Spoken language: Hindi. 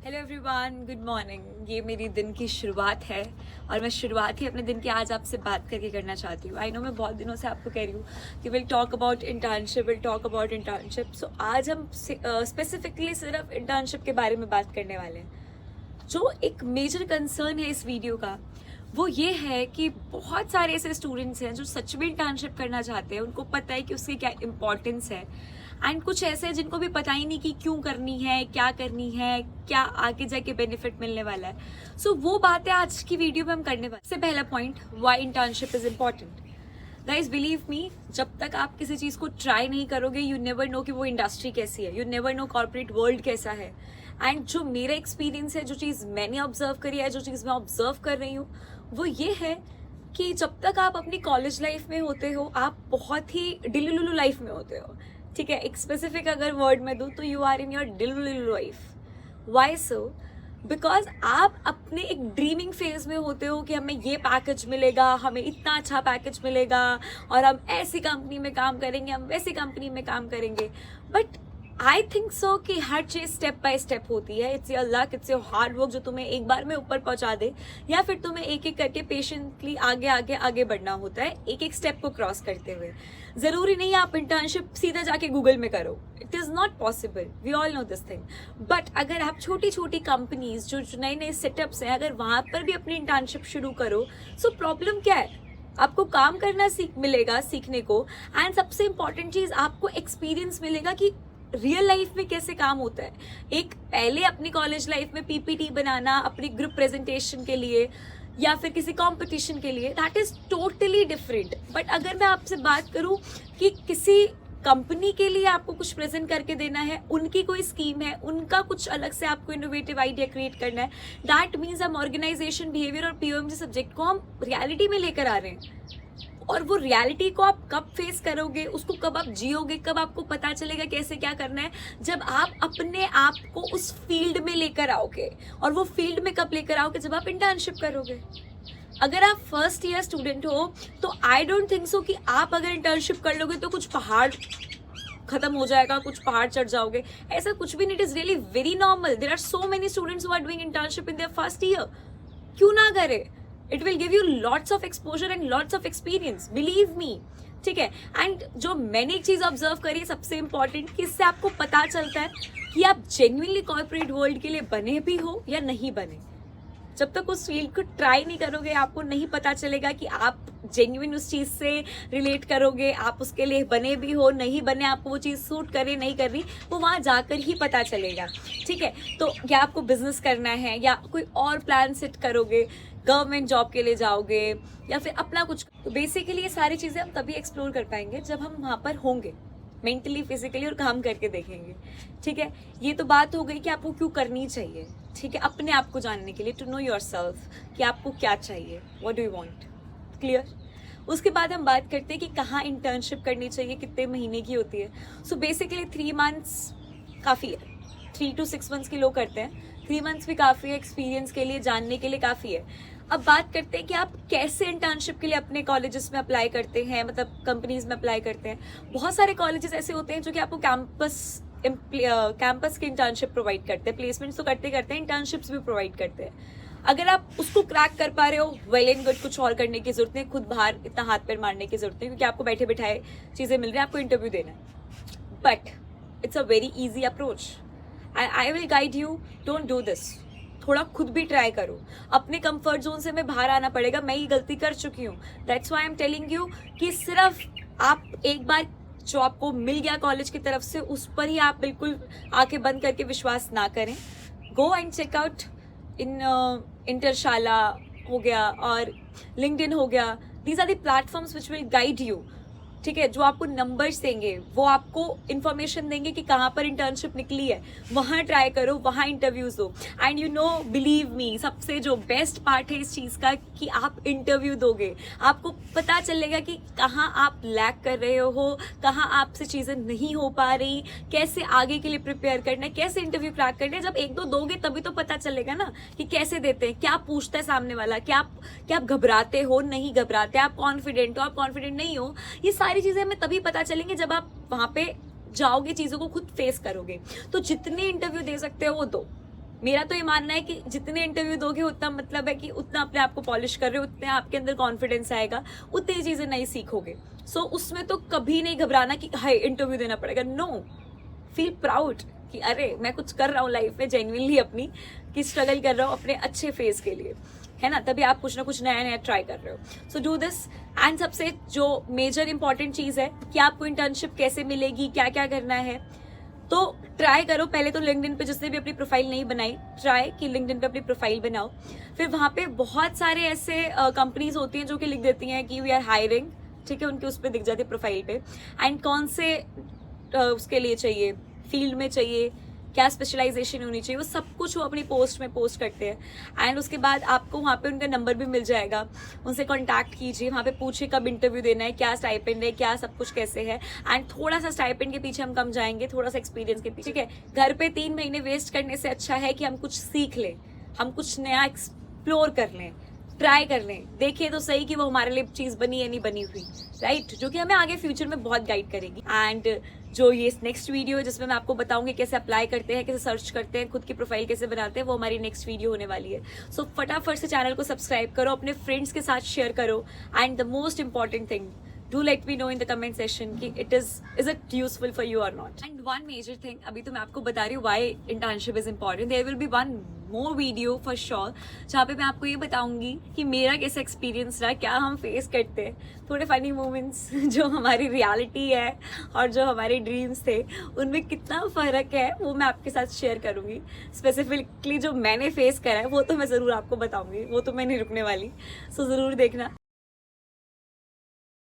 Hello everyone, good morning. ये मेरी दिन की शुरुआत है और मैं शुरुआत ही अपने दिन की आज आपसे बात करके करना चाहती हूँ। आई नो मैं बहुत दिनों से आपको कह रही हूँ कि विल टॉक अबाउट इंटर्नशिप। सो आज हम स्पेसिफिकली सिर्फ इंटर्नशिप के बारे में बात करने वाले हैं। जो एक मेजर कंसर्न है इस वीडियो का वो ये है कि बहुत सारे ऐसे स्टूडेंट्स हैं जो सच में इंटर्नशिप करना चाहते हैं, उनको पता है कि उसकी क्या इम्पोर्टेंस है, एंड कुछ ऐसे हैं जिनको भी पता ही नहीं कि क्यों करनी है, क्या करनी है, क्या आगे जाके बेनिफिट मिलने वाला है। सो वो बातें आज की वीडियो में हम करने वाले। सबसे पहला point, why internship is important. Guys believe me, जब तक आप किसी चीज को ट्राई नहीं करोगे यू नेवर नो कि वो इंडस्ट्री कैसी है, you never know corporate world कैसा है। एंड जो मेरा एक्सपीरियंस है, जो चीज मैंने ऑब्जर्व करी है, जो चीज मैं ऑब्जर्व कर रही हूँ वो ये है कि जब तक आप अपनी कॉलेज लाइफ में होते हो आप बहुत ही डिलुलुलु लाइफ में होते हो। ठीक है, एक स्पेसिफिक अगर वर्ड में दूं तो you are in your delulu life. Why so? Because आप अपने एक ड्रीमिंग फेज में होते हो कि हमें ये पैकेज मिलेगा, हमें इतना अच्छा पैकेज मिलेगा और हम ऐसी कंपनी में काम करेंगे, हम वैसी कंपनी में काम करेंगे। बट आई थिंक सो कि हर चीज स्टेप बाय स्टेप होती है। It's your luck, it's your hard work जो तुम्हें एक बार में ऊपर पहुंचा दे, या फिर तुम्हें एक एक करके पेशेंटली आगे आगे आगे बढ़ना होता है, एक एक स्टेप को क्रॉस करते हुए। जरूरी नहीं आप इंटर्नशिप सीधा जाके गूगल में करो, it is not possible, we all know this thing. But अगर आप छोटी छोटी कंपनीज जो नए नए सेटअप्स हैं, अगर वहां पर भी अपनी इंटर्नशिप शुरू करो, सो प्रॉब्लम क्या है? आपको काम करना मिलेगा सीखने को, एंड सबसे इंपॉर्टेंट चीज आपको एक्सपीरियंस मिलेगा कि रियल लाइफ में कैसे काम होता है। एक पहले अपनी कॉलेज लाइफ में पीपीटी बनाना अपनी ग्रुप प्रेजेंटेशन के लिए या फिर किसी कंपटीशन के लिए, that is totally different. But अगर मैं आपसे बात करूं कि किसी कंपनी के लिए आपको कुछ प्रेजेंट करके देना है, उनकी कोई स्कीम है, उनका कुछ अलग से आपको इनोवेटिव आइडिया क्रिएट करना है, दैट मीन्स हम ऑर्गेनाइजेशन बिहेवियर और पीओएमजी सब्जेक्ट को हम रियलिटी में लेकर आ रहे हैं। और वो रियलिटी को आप कब फेस करोगे, उसको कब आप जियोगे, कब आपको पता चलेगा कैसे क्या करना है, जब आप अपने आप को उस फील्ड में लेकर आओगे। और वो फील्ड में कब लेकर आओगे? जब आप इंटर्नशिप करोगे। अगर आप फर्स्ट ईयर स्टूडेंट हो तो आई डोंट थिंक सो कि आप अगर इंटर्नशिप कर लोगे तो कुछ पहाड़ खत्म हो जाएगा, कुछ पहाड़ चढ़ जाओगे, ऐसा कुछ भी नहीं। It is really very normal. There are so many students who are doing internship in their first year. क्यों ना करे? It will give you lots of exposure and lots of experience, believe me. ठीक है, एंड जो मैंने एक चीज ऑब्जर्व करी सबसे इंपॉर्टेंट, कि इससे आपको पता चलता है कि आप जेन्युइनली कॉर्पोरेट वर्ल्ड के लिए बने भी हो या नहीं बने। जब तक उस फील्ड को ट्राई नहीं करोगे आपको नहीं पता चलेगा कि आप जेन्युइन उस चीज से रिलेट करोगे, आप उसके लिए बने भी हो नहीं बने, आपको वो चीज सूट करे नहीं कर रही, वो वहां जाकर ही पता चलेगा। ठीक है, तो क्या आपको बिजनेस करना है या कोई और प्लान सेट करोगे, गवर्नमेंट जॉब के लिए जाओगे या फिर अपना कुछ। तो बेसिकली ये सारी चीजें हम तभी एक्सप्लोर कर पाएंगे जब हम वहां पर होंगे, मेंटली फिजिकली, और काम करके देखेंगे। ठीक है, ये तो बात हो गई कि आपको क्यों करनी चाहिए। ठीक है, अपने आप को जानने के लिए, टू नो योरसेल्फ कि आपको क्या चाहिए, what do you want. Clear? उसके बाद हम बात करते हैं कि कहाँ इंटर्नशिप करनी चाहिए, कितने महीने की होती है। सो बेसिकली 3 मंथ्स काफ़ी है, 3 to 6 मंथ्स की लोग करते हैं, 3 मंथ्स भी काफ़ी है, एक्सपीरियंस के लिए, जानने के लिए काफ़ी है। अब बात करते हैं कि आप कैसे इंटर्नशिप के लिए अपने कॉलेजेस में अप्लाई करते हैं, मतलब कंपनीज में अप्लाई करते हैं। बहुत सारे कॉलेजेस ऐसे होते हैं जो कि आपको कैंपस की इंटर्नशिप प्रोवाइड करते हैं, प्लेसमेंट्स तो करते हैं, इंटर्नशिप्स भी प्रोवाइड करते हैं। अगर आप उसको क्रैक कर पा रहे हो, वेल एंड गुड, कुछ और करने की जरूरत नहीं, खुद बाहर इतना हाथ पैर मारने की जरूरत नहीं, क्योंकि आपको बैठे बैठाए चीजें मिल रही हैं, आपको इंटरव्यू देना है। But it's a very easy approach, I will guide you, don't do this. थोड़ा खुद भी ट्राई करो, अपने कंफर्ट जोन से मैं बाहर आना पड़ेगा, मैं ये गलती कर चुकी हूँ। That's why I am telling you कि सिर्फ आप एक बार जो आपको मिल गया कॉलेज की तरफ से, उस पर ही आप बिल्कुल आंखें बंद करके विश्वास ना करें। Go and check out in Internshala हो गया और लिंक्डइन हो गया, these are the platforms which will guide you. ठीक है, जो आपको नंबर्स देंगे, वो आपको इन्फॉर्मेशन देंगे कि कहाँ पर इंटर्नशिप निकली है, वहाँ ट्राई करो, वहाँ इंटरव्यूज दो। And you know, believe me, सबसे जो बेस्ट पार्ट है इस चीज़ का कि आप इंटरव्यू दोगे, आपको पता चलेगा कि कहाँ आप लैक कर रहे हो, कहाँ आपसे चीज़ें नहीं हो पा रही, कैसे आगे के लिए प्रिपेयर करना है, कैसे इंटरव्यू क्रैक करना है। जब 1-2 दोगे तभी तो पता चलेगा ना कि कैसे देते हैं, क्या पूछता है सामने वाला, क्या आप घबराते हो, नहीं घबराते, आप कॉन्फिडेंट हो, आप कॉन्फिडेंट नहीं हो। ये सारी चीजें हमें तभी पता चलेंगे जब आप वहां पे जाओगे, चीजों को खुद फेस करोगे। तो जितने इंटरव्यू दे सकते हो वो दो, मेरा तो ये मानना है कि जितने इंटरव्यू दोगे उतना मतलब है कि उतना अपने आप को पॉलिश कर रहे हो, उतने आपके अंदर कॉन्फिडेंस आएगा, उतनी चीजें नई सीखोगे। सो उसमें तो कभी नहीं घबराना कि हाय इंटरव्यू देना पड़ेगा। नो, फील प्राउड कि अरे मैं कुछ कर रहा हूँ लाइफ में जेन्युइनली अपनी, कि स्ट्रगल कर रहा हूँ अपने अच्छे फेज के लिए, है ना। तभी आप कुछ ना कुछ नया नया ट्राई कर रहे हो। So do this. एंड सबसे जो मेजर इंपॉर्टेंट चीज है कि आपको इंटर्नशिप कैसे मिलेगी, क्या क्या करना है, तो ट्राई करो। पहले तो लिंक्डइन पे जिसने भी अपनी प्रोफाइल नहीं बनाई, ट्राई कि लिंक्डइन पे अपनी प्रोफाइल बनाओ। फिर वहां पे बहुत सारे ऐसे कंपनीज होती हैं जो कि लिख देती हैं कि वी आर हायरिंग, ठीक है, उनके उस पर दिख जाती है प्रोफाइल पे, एंड कौन से उसके लिए चाहिए, फील्ड में चाहिए, क्या स्पेशलाइजेशन होनी चाहिए, वो सब कुछ वो अपनी पोस्ट में पोस्ट करते हैं। एंड उसके बाद आपको वहाँ पे उनका नंबर भी मिल जाएगा, उनसे कांटेक्ट कीजिए, वहाँ पे पूछिए कब इंटरव्यू देना है, क्या स्टाइपेंड है, क्या सब कुछ कैसे है। एंड थोड़ा सा स्टाइपेंड के पीछे हम कम जाएंगे, थोड़ा सा एक्सपीरियंस के पीछे, ठीक है। घर पे 3 महीने वेस्ट करने से अच्छा है कि हम कुछ सीख लें, हम कुछ नया एक्सप्लोर कर लें, ट्राई कर लें, देखिए तो सही कि वो हमारे लिए चीज़ बनी है नहीं बनी हुई, राइट, जो कि हमें आगे फ्यूचर में बहुत गाइड करेगी। एंड जो ये नेक्स्ट वीडियो है जिसमें मैं आपको बताऊंगी कैसे अप्लाई करते हैं, कैसे सर्च करते हैं, खुद की प्रोफाइल कैसे बनाते हैं, वो हमारी नेक्स्ट वीडियो होने वाली है। सो फटाफट से चैनल को सब्सक्राइब करो, अपने फ्रेंड्स के साथ शेयर करो, and the most important thing, do let me know in the comment section कि is it useful for you or not. And one major thing, अभी तो मैं आपको बता रही हूँ why internship is important. There will be one more video for sure जहाँ पे मैं आपको ये बताऊंगी कि मेरा कैसा एक्सपीरियंस रहा, क्या हम फेस करते हैं, थोड़े फनी मोमेंट्स जो हमारी रियलिटी है और जो हमारे ड्रीम्स थे उनमें कितना फ़र्क है, वो मैं आपके साथ शेयर करूँगी। स्पेसिफिकली जो मैंने फेस करा है वो तो मैं ज़रूर आपको बताऊँगी, वो तो मैं नहीं रुकने वाली। सो ज़रूर देखना।